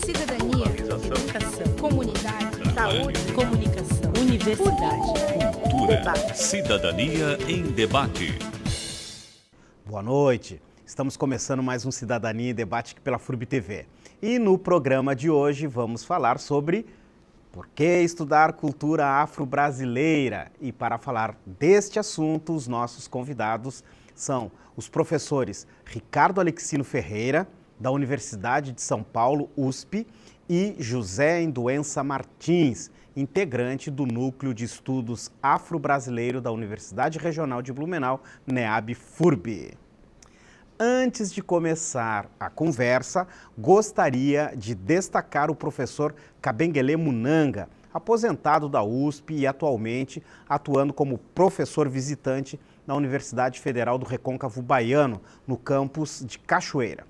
cidadania, educação, comunidade, saúde, comunicação, universidade, cultura, debate. cidadania em debate. Boa noite. Estamos começando mais um Cidadania em Debate aqui pela FURB TV. E no programa de hoje vamos falar sobre por que estudar cultura afro-brasileira. E para falar deste assunto, os nossos convidados são os professores Ricardo Alexino Ferreira, da Universidade de São Paulo, USP, e José Enduença Martins, integrante do Núcleo de Estudos Afro-Brasileiro da Universidade Regional de Blumenau, NEAB-FURB. Antes de começar a conversa, gostaria de destacar o professor Kabengele Munanga, aposentado da USP e atualmente atuando como professor visitante na Universidade Federal do Recôncavo Baiano, no campus de Cachoeira.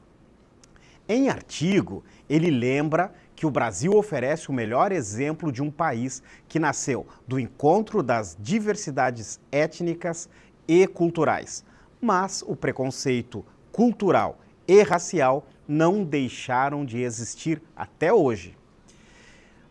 Em artigo, ele lembra que o Brasil oferece o melhor exemplo de um país que nasceu do encontro das diversidades étnicas e culturais, mas o preconceito cultural e racial não deixaram de existir até hoje.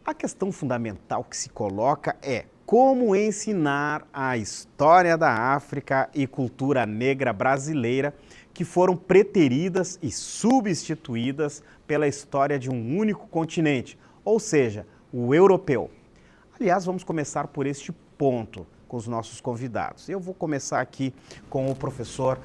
A questão fundamental que se coloca é como ensinar a história da África e cultura negra brasileira que foram preteridas e substituídas pela história de um único continente, ou seja, o europeu. Aliás, vamos começar por este ponto com os nossos convidados. Eu vou começar aqui com o professor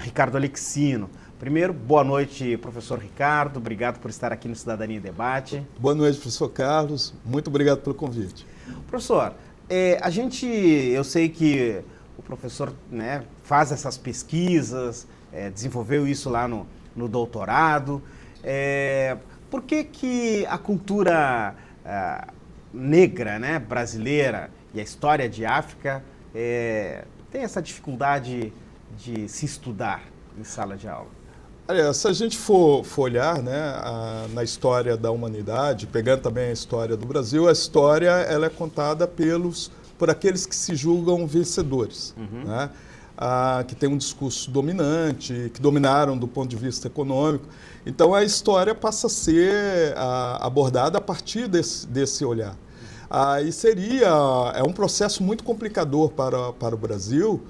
Ricardo Alexino. Primeiro, boa noite, professor Ricardo. Obrigado por estar aqui no Cidadania em Debate. Boa noite, professor Carlos. Muito obrigado pelo convite. Professor, eu sei que o professor, né, faz essas pesquisas, desenvolveu isso lá no doutorado. Por que a cultura negra, né, brasileira e a história de África tem essa dificuldade de se estudar em sala de aula? Olha, se a gente for olhar, né, na história da humanidade, pegando também a história do Brasil, a história ela é contada por aqueles que se julgam vencedores, né? Que tem um discurso dominante, que dominaram do ponto de vista econômico. Então a história passa a ser abordada a partir desse olhar. E é um processo muito complicador para o Brasil,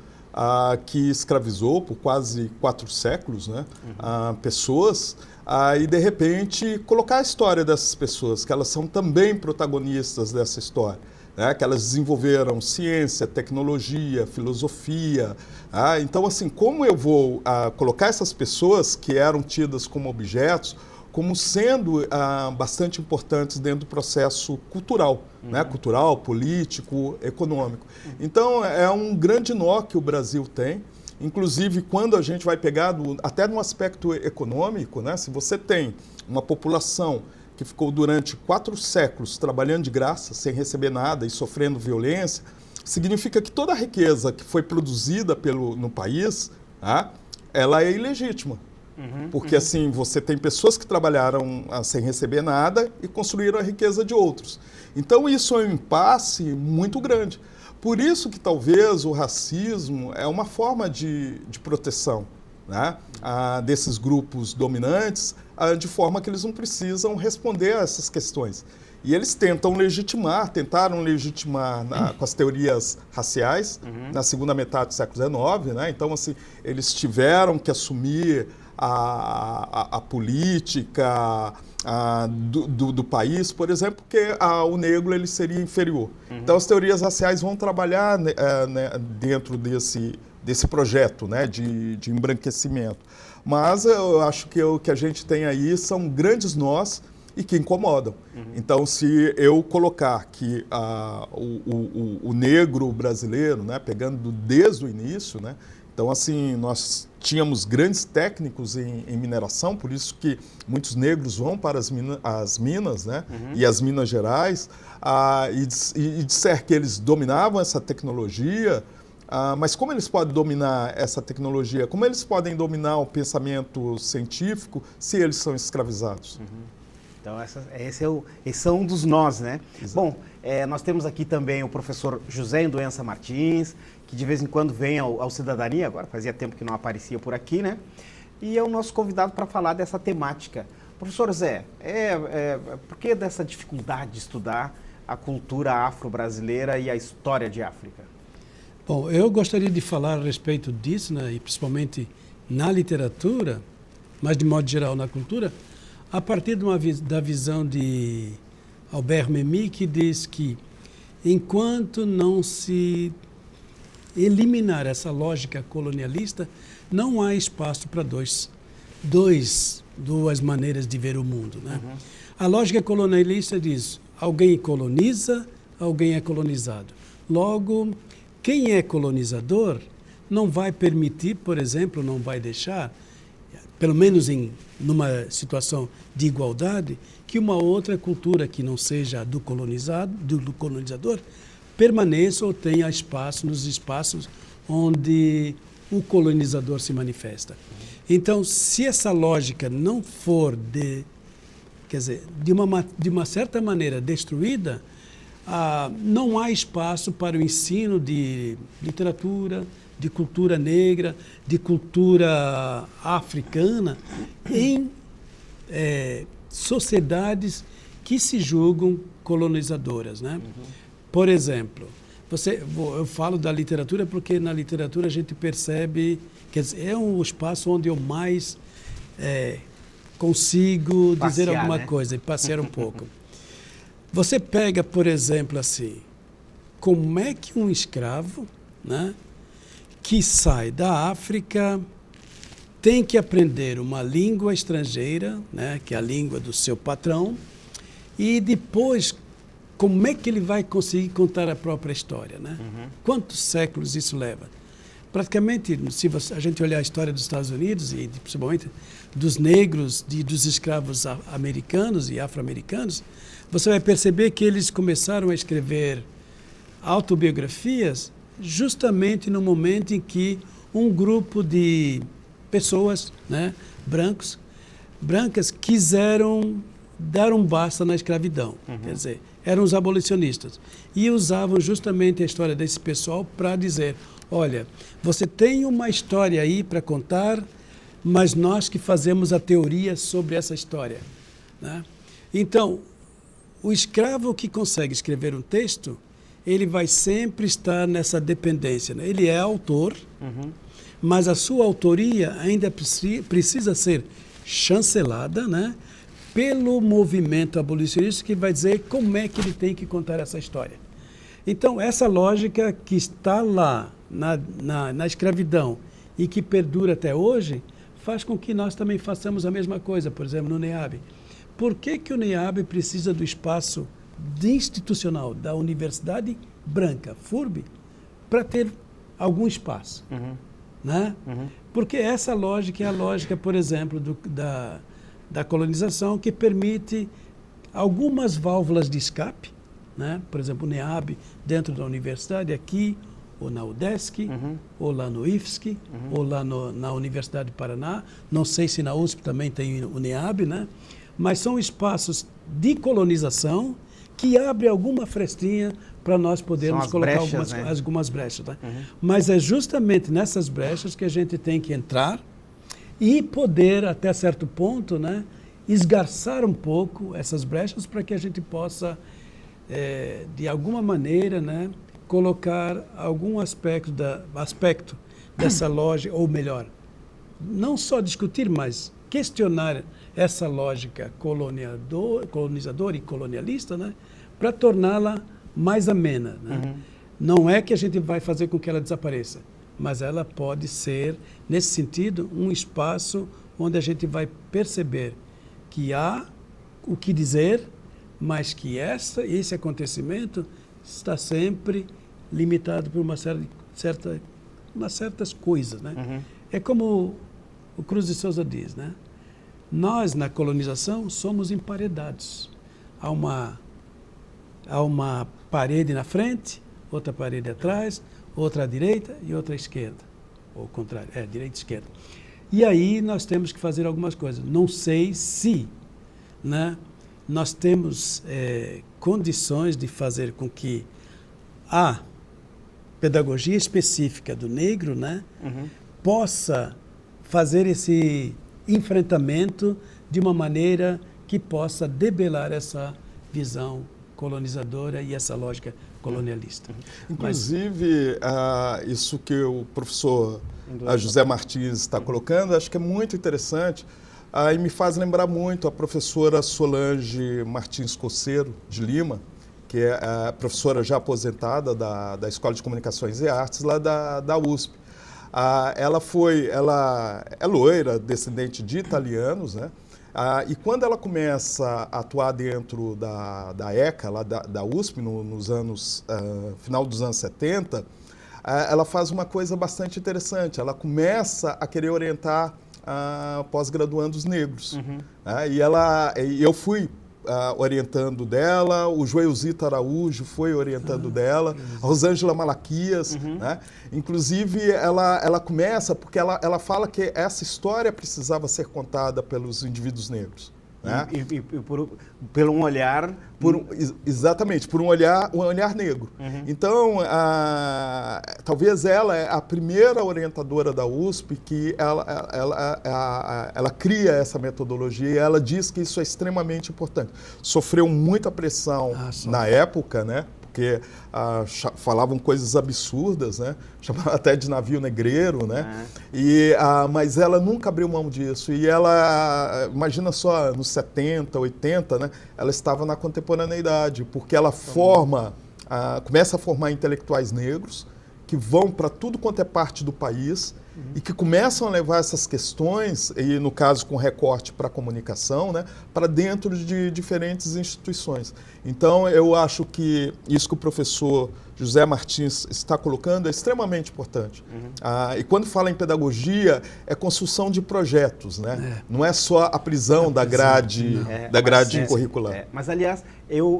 que escravizou por quase 4 séculos, né, pessoas, e de repente colocar a história dessas pessoas, que elas são também protagonistas dessa história, né, que elas desenvolveram ciência, tecnologia, filosofia. Então, assim, como eu vou colocar essas pessoas que eram tidas como objetos, como sendo bastante importantes dentro do processo cultural, né? Cultural, político, econômico. Então, é um grande nó que o Brasil tem. Inclusive, quando a gente vai pegar, até no aspecto econômico, né? Se você tem uma população que ficou durante 4 séculos trabalhando de graça, sem receber nada e sofrendo violência, significa que toda a riqueza que foi produzida no país, ela é ilegítima. Porque assim, você tem pessoas que trabalharam sem receber nada e construíram a riqueza de outros. Então isso é um impasse muito grande. Por isso que talvez o racismo é uma forma de proteção, né, desses grupos dominantes, de forma que eles não precisam responder a essas questões. E eles tentaram legitimar com as teorias raciais na segunda metade do século XIX, né? Então, assim, eles tiveram que assumir a política do país, por exemplo, porque o negro ele seria inferior. Então, as teorias raciais vão trabalhar dentro desse projeto, né, de embranquecimento. Mas eu acho que o que a gente tem aí são grandes nós e que incomodam. Então, se eu colocar que o negro brasileiro, né, pegando desde o início, né, então, assim, nós tínhamos grandes técnicos em mineração, por isso que muitos negros vão para as minas, né, e as Minas Gerais, e disser que eles dominavam essa tecnologia, mas como eles podem dominar essa tecnologia? Como eles podem dominar o científico se eles são escravizados? Então, esse é um dos nós, né? Exato. Bom, nós temos aqui também o professor José Enduença Martins, que de vez em quando vem ao Cidadania, agora fazia tempo que não aparecia por aqui, né? E é o nosso convidado para falar dessa temática. Professor Zé, por que dessa dificuldade de estudar a cultura afro-brasileira e a história de África? Bom, eu gostaria de falar a respeito disso, né, e principalmente na literatura, mas de modo geral na cultura, a partir da visão de Albert Memmi, que diz que enquanto não se eliminar essa lógica colonialista, não há espaço para duas maneiras de ver o mundo, né? Uhum. A lógica colonialista diz: alguém coloniza, alguém é colonizado. Logo, quem é colonizador não vai permitir, por exemplo, não vai deixar, pelo menos numa situação de igualdade, que uma outra cultura que não seja do colonizador permaneça ou tenha espaço nos espaços onde o colonizador se manifesta. Então, se essa lógica não for de uma certa maneira destruída, não há espaço para o ensino de literatura, de cultura negra, de cultura africana em sociedades que se julgam colonizadoras, né? Uhum. Por exemplo, eu falo da literatura porque na literatura a gente percebe, quer dizer, é um espaço onde eu mais consigo dizer alguma coisa e passear um pouco. Você pega, por exemplo, assim, como é que um escravo, né, que sai da África tem que aprender uma língua estrangeira, né, que é a língua do seu patrão, e depois como é que ele vai conseguir contar a própria história, né? Uhum. Quantos séculos isso leva? Praticamente, se a gente olhar a história dos Estados Unidos e principalmente dos negros, dos escravos americanos e afro-americanos, você vai perceber que eles começaram a escrever autobiografias justamente no momento em que um grupo de pessoas, né, brancas, quiseram dar um basta na escravidão. Uhum. Quer dizer, eram os abolicionistas. E usavam justamente a história desse pessoal para dizer: olha, você tem uma história aí para contar, mas nós que fazemos a teoria sobre essa história, né? Então, o escravo que consegue escrever um texto, ele vai sempre estar nessa dependência, né? Ele é autor, uhum, mas a sua autoria ainda precisa ser chancelada, né, pelo movimento abolicionista, que vai dizer como é que ele tem que contar essa história. Então, essa lógica que está lá na escravidão e que perdura até hoje, faz com que nós também façamos a mesma coisa, por exemplo, no NEAB. Por que o NEAB precisa do espaço institucional da Universidade Branca, FURB, para ter algum espaço? Uhum. Né? Uhum. Porque essa lógica é a lógica, por exemplo, da colonização, que permite algumas válvulas de escape, né? Por exemplo, o NEAB dentro da universidade, aqui, ou na UDESC, uhum, ou lá no IFSC, uhum, ou lá na Universidade do Paraná. Não sei se na USP também tem o NEAB, né? Mas são espaços de colonização que abrem alguma frestinha para nós podermos colocar brechas, algumas brechas. Né? Uhum. Mas é justamente nessas brechas que a gente tem que entrar e poder, até certo ponto, né, esgarçar um pouco essas brechas para que a gente possa, de alguma maneira, né, colocar algum aspecto dessa lógica, ou melhor, não só discutir, mas questionar essa lógica colonizadora e colonialista, né, para torná-la mais amena. Né? Uhum. Não é que a gente vai fazer com que ela desapareça, mas ela pode ser, nesse sentido, um espaço onde a gente vai perceber que há o que dizer, mas que esse acontecimento está sempre limitado por umas certas coisas. Né? Uhum. É como o Cruz de Souza diz, né? Nós, na colonização, somos emparedados. Há uma parede na frente, outra parede atrás, outra à direita e outra à esquerda. Ou ao contrário, direita e esquerda. E aí nós temos que fazer algumas coisas. Não sei se, né, nós temos condições de fazer com que a pedagogia específica do negro, né, uhum, possa fazer esse enfrentamento de uma maneira que possa debelar essa visão colonizadora e essa lógica colonialista. Inclusive, isso que o professor José Martins está colocando, acho que é muito interessante e me faz lembrar muito a professora Solange Martins Coceiro, de Lima, que é a professora já aposentada da Escola de Comunicações e Artes, lá da USP. Ela é loira, descendente de italianos, né? E quando ela começa a atuar dentro da ECA, lá da USP, nos anos, final dos anos 70, ela faz uma coisa bastante interessante. Ela começa a querer orientar pós-graduandos negros. E eu fui orientando dela, o Joelzito Araújo foi orientando dela, a Rosângela Malaquias, né? Inclusive ela começa porque ela fala que essa história precisava ser contada pelos indivíduos negros. Né? E pelo um olhar... Exatamente, por um olhar negro. Então, talvez ela é a primeira orientadora da USP que ela cria essa metodologia e ela diz que isso é extremamente importante. Sofreu muita pressão na época, né? Porque falavam coisas absurdas, né? Chamavam até de navio negreiro, né? Mas ela nunca abriu mão disso. E ela, imagina só, nos 70, 80, né? Ela estava na contemporaneidade, porque ela começa a formar intelectuais negros que vão para tudo quanto é parte do país e que começam a levar essas questões, e no caso com recorte para a comunicação, né, para dentro de diferentes instituições. Então, eu acho que isso que o professor José Martins está colocando é extremamente importante. E quando fala em pedagogia, é construção de projetos, né? Não é só a prisão da grade curricular. Mas, aliás, eu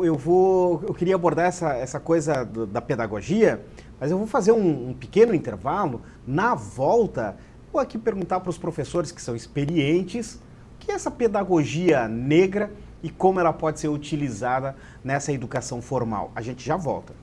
queria abordar essa coisa da pedagogia, mas eu vou fazer um pequeno intervalo. Na volta, vou aqui perguntar para os professores que são experientes o que é essa pedagogia negra e como ela pode ser utilizada nessa educação formal. A gente já volta.